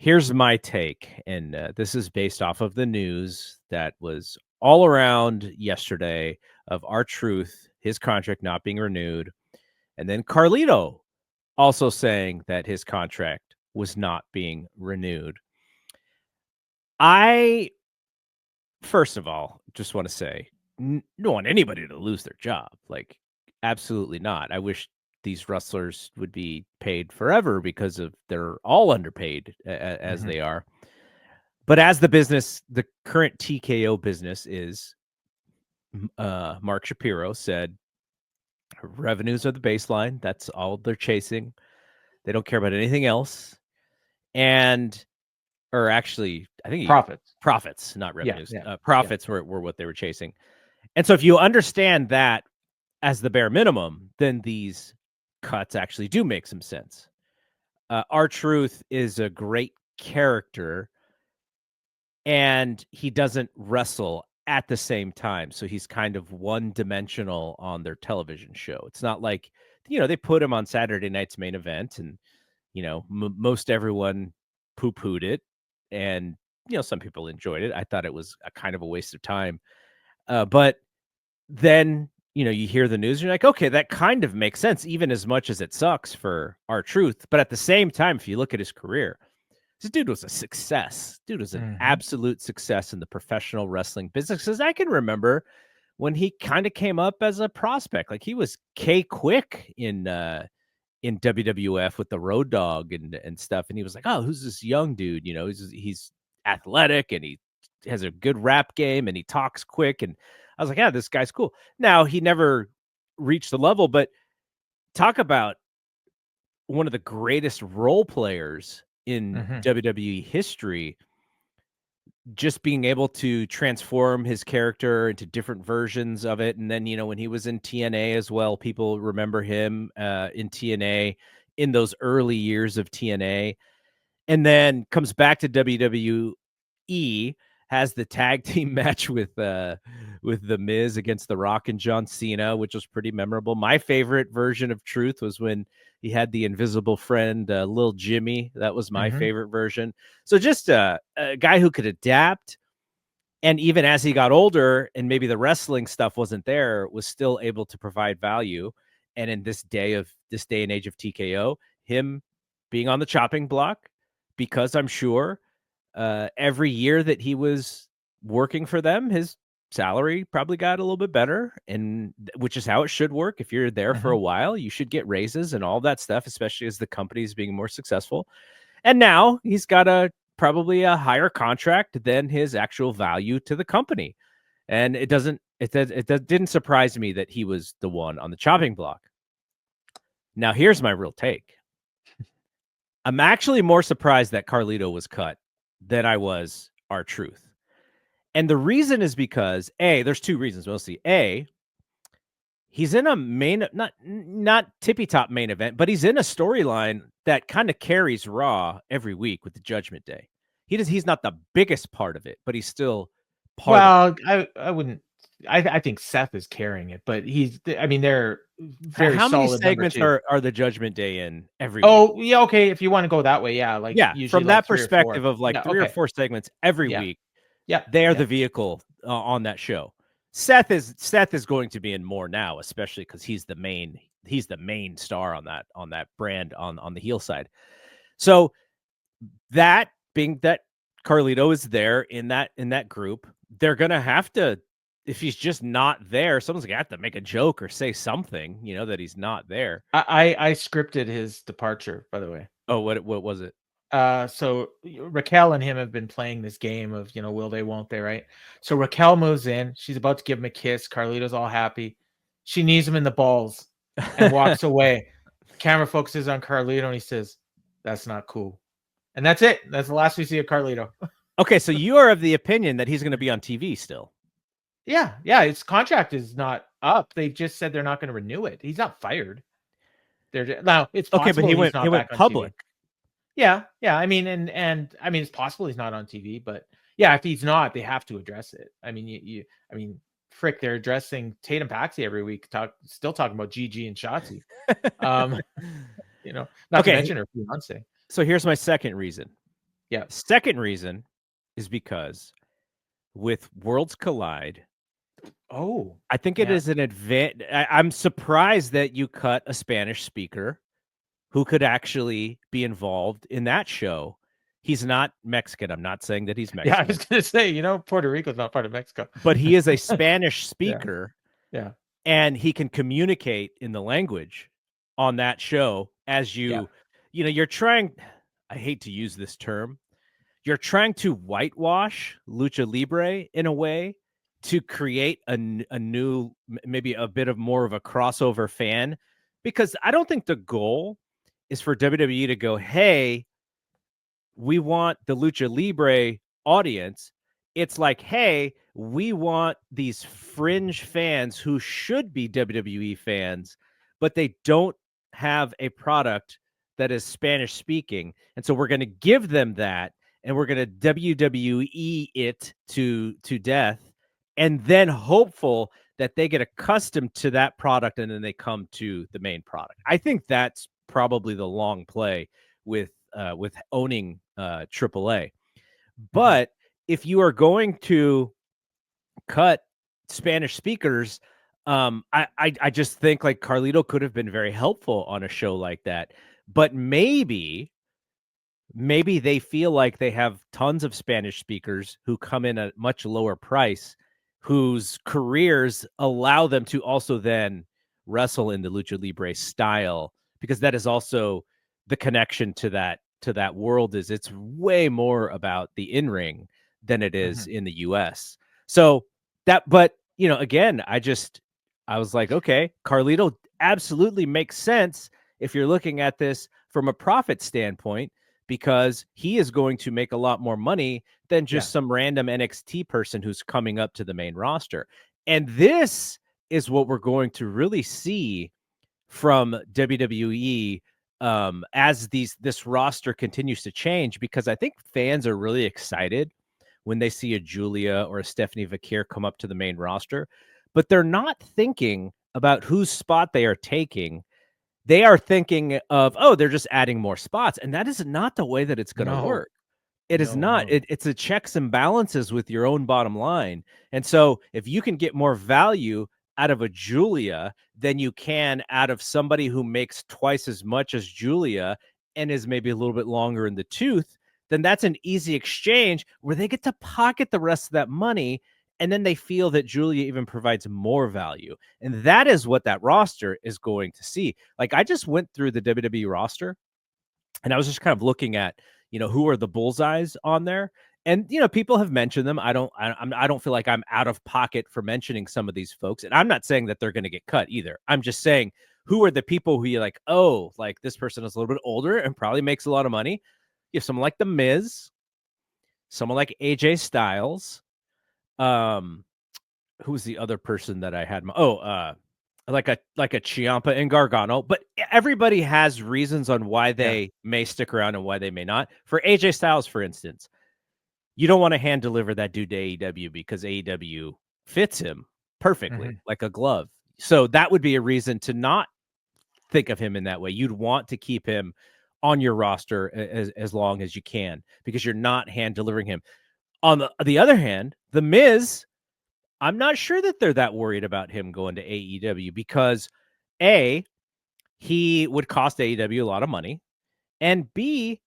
Here's my take, and this is based off of the news that was all around yesterday of R-Truth, his contract not being renewed, and then Carlito also saying that his contract was not being renewed. I, first of all, just want to say, don't want anybody to lose their job. Like, absolutely not. I wish these wrestlers would be paid forever because of they're all underpaid as they are. But as the business, the current TKO business is, Mark Shapiro said, revenues are the baseline. That's all they're chasing. They don't care about anything else. And, or actually, I think profits, not revenues. Profits were what they were chasing. And so if you understand that as the bare minimum, then these cuts actually do make some sense. R-Truth is a great character, and he doesn't wrestle at the same time. So he's kind of one-dimensional on their television show. It's not like, they put him on Saturday night's main event, and, most everyone poo-pooed it. And, some people enjoyed it. I thought it was a kind of a waste of time. But then, you hear the news and you're like, okay, that kind of makes sense, even as much as it sucks for R-Truth. But at the same time, if you look at his career, this dude was a success. Dude was an absolute success in the professional wrestling business. As I can remember when he kind of came up as a prospect, like he was K-Quick in WWF with the Road Dogg and stuff. And he was like, oh, who's this young dude? He's athletic and he has a good rap game and he talks quick. And I was like, yeah, this guy's cool. Now, he never reached the level, but talk about one of the greatest role players in WWE history, just being able to transform his character into different versions of it. And then, when he was in TNA as well, people remember him in TNA in those early years of TNA, and then comes back to WWE, has the tag team match with The Miz against The Rock and John Cena, which was pretty memorable. My favorite version of Truth was when he had the invisible friend, Lil Jimmy. That was my favorite version. So just a guy who could adapt. And even as he got older and maybe the wrestling stuff wasn't there, was still able to provide value. And in this day and age of TKO, him being on the chopping block, because I'm sure every year that he was working for them, his salary probably got a little bit better, and which is how it should work. If you're there for a while, you should get raises and all that stuff, especially as the company is being more successful. And now he's got probably a higher contract than his actual value to the company. And it didn't surprise me that he was the one on the chopping block. Now, here's my real take. I'm actually more surprised that Carlito was cut than I was R-Truth. And the reason is because, there's two reasons mostly. He's in a not tippy-top main event, but he's in a storyline that kind of carries Raw every week with the Judgment Day. He's not the biggest part of it, but he's still part of it. I wouldn't. I think Seth is carrying it, but they're very How many solid. segments are the Judgment Day in every week? week? Yeah, okay. If you want to go that way, yeah. From that perspective of three or four segments every week. Yeah, they are the vehicle on that show. Seth is going to be in more now, especially because he's the main star on that brand on the heel side. So that being that Carlito is there in that group, they're gonna have to, if he's just not there, someone's gonna have to make a joke or say something, that he's not there. I scripted his departure, by the way. Oh, what was it? So Raquel and him have been playing this game of, will they, won't they, right? So Raquel moves in. She's about to give him a kiss. Carlito's all happy. She knees him in the balls and walks away. Camera focuses on Carlito and he says, "That's not cool." And that's it. That's the last we see of Carlito. Okay, so you are of the opinion that he's going to be on TV still. Yeah. His contract is not up. They just said they're not going to renew it. He's not fired. Now it's possible. Okay, but he went public. Yeah. I mean, and it's possible he's not on TV, but yeah, if he's not, they have to address it. I mean, frick, they're addressing Tatum Paxi every week. Still talking about GG and Shotzi. Not to mention her fiance. So here's my second reason. Yeah. Second reason is because with Worlds Collide, Oh, I think it yeah. is an advantage. I'm surprised that you cut a Spanish speaker who could actually be involved in that show. He's not Mexican. I'm not saying that he's Yeah, I was Mexican, gonna say, Puerto Rico's not part of Mexico. but he is a Spanish Yeah. speaker Yeah. and he can communicate in the language on that show as Yeah. you're trying, I hate to use this term, you're trying to whitewash lucha libre in a way to create a new, maybe a bit of more of a crossover fan, because I don't think the goal is for WWE to go, hey, we want the lucha libre audience. It's like, hey, we want these fringe fans who should be WWE fans, but they don't have a product that is Spanish speaking. And so we're going to give them that, and we're going to WWE it to death, and then hopeful that they get accustomed to that product and then they come to the main product. I think that's probably the long play with owning AAA. Mhm. But if you are going to cut Spanish speakers, I just think like Carlito could have been very helpful on a show like that. But maybe they feel like they have tons of Spanish speakers who come in at much lower price, whose careers allow them to also then wrestle in the lucha libre style, because that is also the connection to that world. Is it's way more about the in-ring than it is Mhm. in the US. So that, but again, I was like, okay, Carlito absolutely makes sense if you're looking at this from a profit standpoint, because he is going to make a lot more money than Yeah. just some random NXT person who's coming up to the main roster. And this is what we're going to really see from WWE as this roster continues to change, because I think fans are really excited when they see a Julia or a Stephanie Vakir come up to the main roster, but they're not thinking about whose spot they are taking. They are thinking of, oh, they're just adding more spots. And that is not the way that it's going to No. work. It is No, not. no. It's a checks and balances with your own bottom line. And so if you can get more value out of a Julia than you can out of somebody who makes twice as much as Julia and is maybe a little bit longer in the tooth, then that's an easy exchange where they get to pocket the rest of that money. And then they feel that Julia even provides more value. And that is what that roster is going to see. Like, I just went through the WWE roster and I was just kind of looking at, who are the bullseyes on there. And people have mentioned them. I don't feel like I'm out of pocket for mentioning some of these folks. And I'm not saying that they're going to get cut either. I'm just saying, who are the people who you're like, oh, like this person is a little bit older and probably makes a lot of money. You have someone like The Miz, someone like AJ Styles. Who's the other person that I had? Like a Ciampa and Gargano. But everybody has reasons on why Yeah. they may stick around and why they may not. For AJ Styles, for instance, you don't want to hand deliver that dude to AEW because AEW fits him perfectly Mhm. like a glove. So that would be a reason to not think of him in that way. You'd want to keep him on your roster as long as you can, because you're not hand delivering him. On the other hand, The Miz, I'm not sure that they're that worried about him going to AEW, because A, he would cost AEW a lot of money, and B,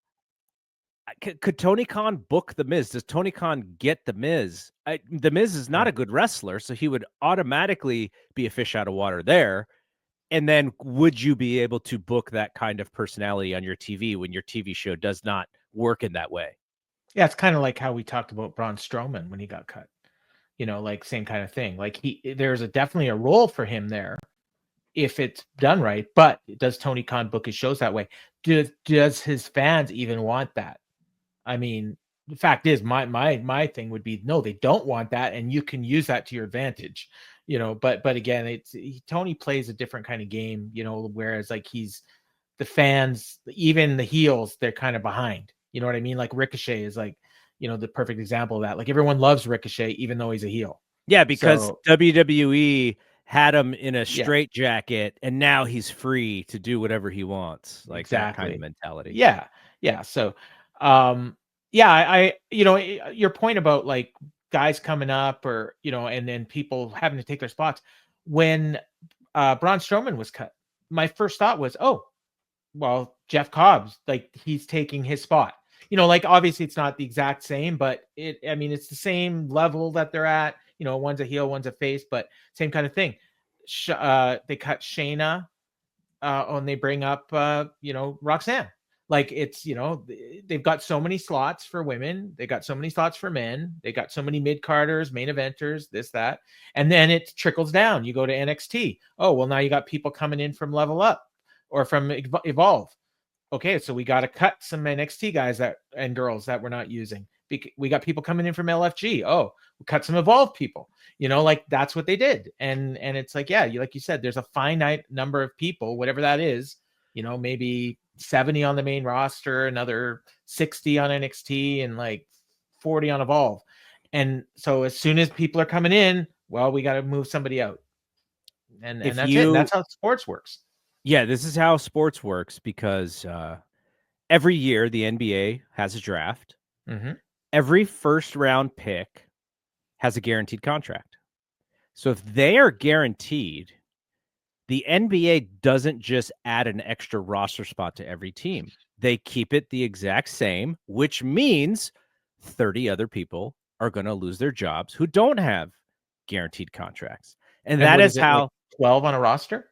could Tony Khan book The Miz? Does Tony Khan get The Miz? The Miz is not Yeah. a good wrestler, so he would automatically be a fish out of water there. And then would you be able to book that kind of personality on your TV when your TV show does not work in that way? Yeah, it's kind of like how we talked about Braun Strowman when he got cut. Like same kind of thing. Like there's definitely a role for him there if it's done right. But does Tony Khan book his shows that way? Does his fans even want that? I mean, the fact is, my thing would be no, they don't want that, and you can use that to your advantage. But again, Tony plays a different kind of game. Whereas like the fans, even the heels, they're kind of behind. You know what I mean? Like Ricochet is like, the perfect example of that. Like everyone loves Ricochet, even though he's a heel. Yeah, because So WWE had him in a yeah, straitjacket, and now he's free to do whatever he wants, like that kind of exactly. mentality. Yeah, yeah. So, um, Yeah, your point about like guys coming up or, and then people having to take their spots. When Braun Strowman was cut, my first thought was, oh, well, Jeff Cobb's like he's taking his spot. Like obviously it's not the exact same, but it's the same level that they're at. One's a heel, one's a face, but same kind of thing. They cut Shayna, and they bring up Roxanne. Like they've got so many slots for women, they got so many slots for men, they got so many mid-carders, main eventers, this, that, and then it trickles down. You go to NXT. Oh, well, now you got people coming in from Level Up or from Evolve. Okay, so we got to cut some NXT guys and girls that we're not using. We got people coming in from LFG. Oh, we cut some Evolve people. Like that's what they did. And it's like, yeah, like you said, there's a finite number of people, whatever that is. Maybe 70 on the main roster, another 60 on NXT, and like 40 on Evolve. And so as soon as people are coming in, well, we got to move somebody out. And that's it. And that's how sports works. Yeah, this is how sports works because every year the NBA has a draft. Mm-hmm. Every first round pick has a guaranteed contract. So if they are guaranteed, the NBA doesn't just add an extra roster spot to every team. They keep it the exact same, which means 30 other people are going to lose their jobs who don't have guaranteed contracts. And that is how like 12 on a roster.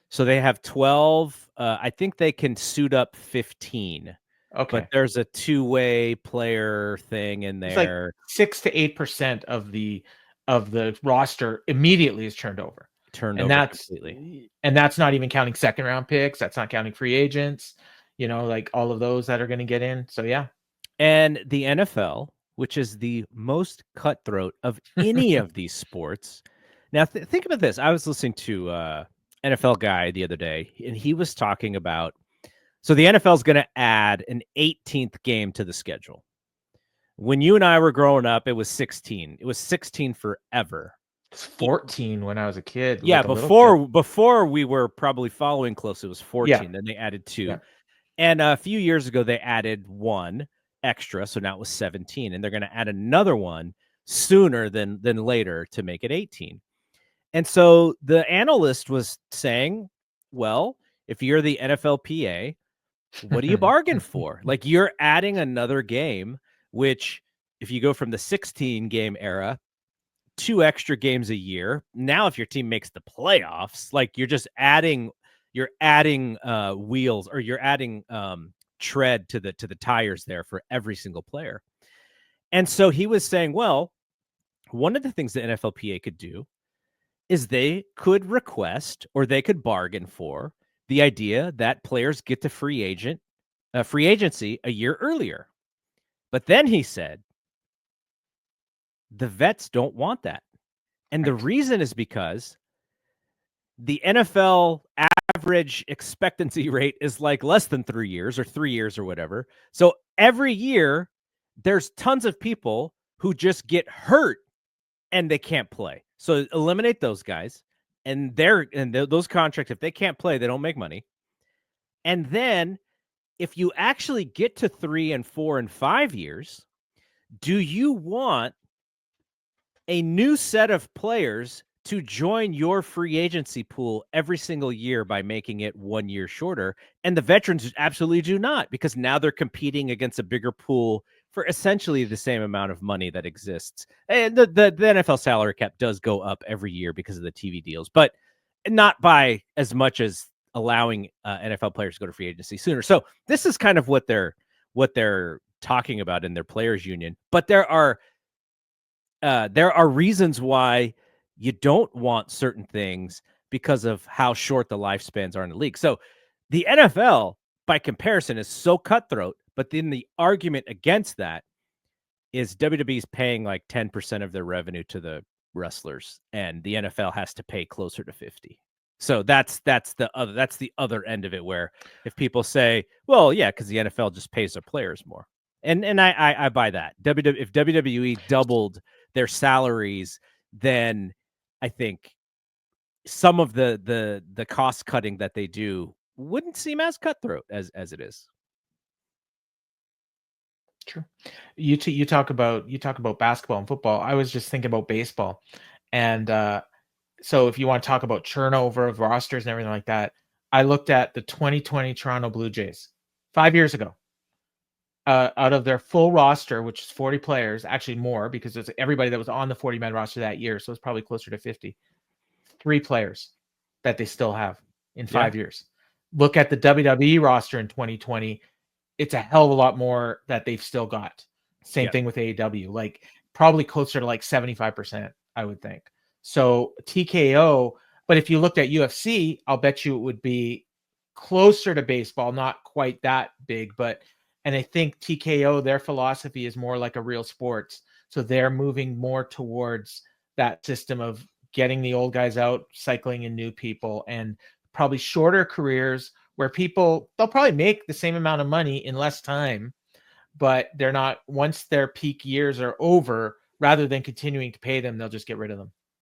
So they have 12. I think they can suit up 15. Okay. But there's a two-way player thing in there. It's like 6 to 8% of the roster immediately is turned over. Completely. And that's not even counting second round picks. That's not counting free agents, like all of those that are going to get in. So yeah. And the NFL, which is the most cutthroat of any of these sports. Now think about this. I was listening to NFL guy the other day, and he was talking about, so the NFL is going to add an 18th game to the schedule. When you and I were growing up, it was 16. It was 16 forever. It's 14 when I was a kid. Yeah, before we were probably following close, it was 14. Yeah. Then they added 2. Yeah. And a few years ago, they added 1 extra, so now it was 17. And they're going to add another one sooner than later to make it 18. And so the analyst was saying, well, if you're the NFLPA, what do you bargain for? Like, you're adding another game, which if you go from the 16-game era, 2 extra games a year. Now, if your team makes the playoffs, like you're adding wheels, or you're adding tread to the tires there for every single player. And so he was saying, well, one of the things the NFLPA could do is they could request, or they could bargain for, the idea that players get to free agency a year earlier. But then he said, the vets don't want that. And the reason is because the NFL average expectancy rate is like less than 3 years or 3 years or whatever. So every year there's tons of people who just get hurt and they can't play. So eliminate those guys, and those contracts, if they can't play, they don't make money. And then if you actually get to 3 and 4 and 5 years, do you want a new set of players to join your free agency pool every single year by making it 1 year shorter? And the veterans absolutely do not, because now they're competing against a bigger pool for essentially the same amount of money that exists. And the NFL salary cap does go up every year because of the TV deals, but not by as much as allowing NFL players to go to free agency sooner. So this is kind of what they're talking about in their players union. But there are reasons why you don't want certain things because of how short the lifespans are in the league. So the NFL, by comparison, is so cutthroat. But then the argument against that is WWE's paying like 10% of their revenue to the wrestlers, and the NFL has to pay closer to 50. So that's the other end of it, where if people say, well, yeah, because the NFL just pays their players more. And I buy that. If WWE doubled their salaries, then I think some of the cost cutting that they do wouldn't seem as cutthroat as it is. True. You talk about basketball and football. I was just thinking about baseball, and so if you want to talk about turnover of rosters and everything like that, I looked at the 2020 Toronto Blue Jays 5 years ago. Out of their full roster, which is 40 players, actually more because it's everybody that was on the 40-man roster that year, so it's probably closer to 50. 3 players that they still have in 5 years. Look at the WWE roster in 2020. It's a hell of a lot more that they've still got. Same thing with AEW, like probably closer to like 75%, I would think. So TKO, but if you looked at UFC, I'll bet you it would be closer to baseball, not quite that big, but and I think TKO, their philosophy is more like a real sports. So they're moving more towards that system of getting the old guys out, cycling in new people, and probably shorter careers where they'll probably make the same amount of money in less time, but they're not, once their peak years are over, rather than continuing to pay them, they'll just get rid of them.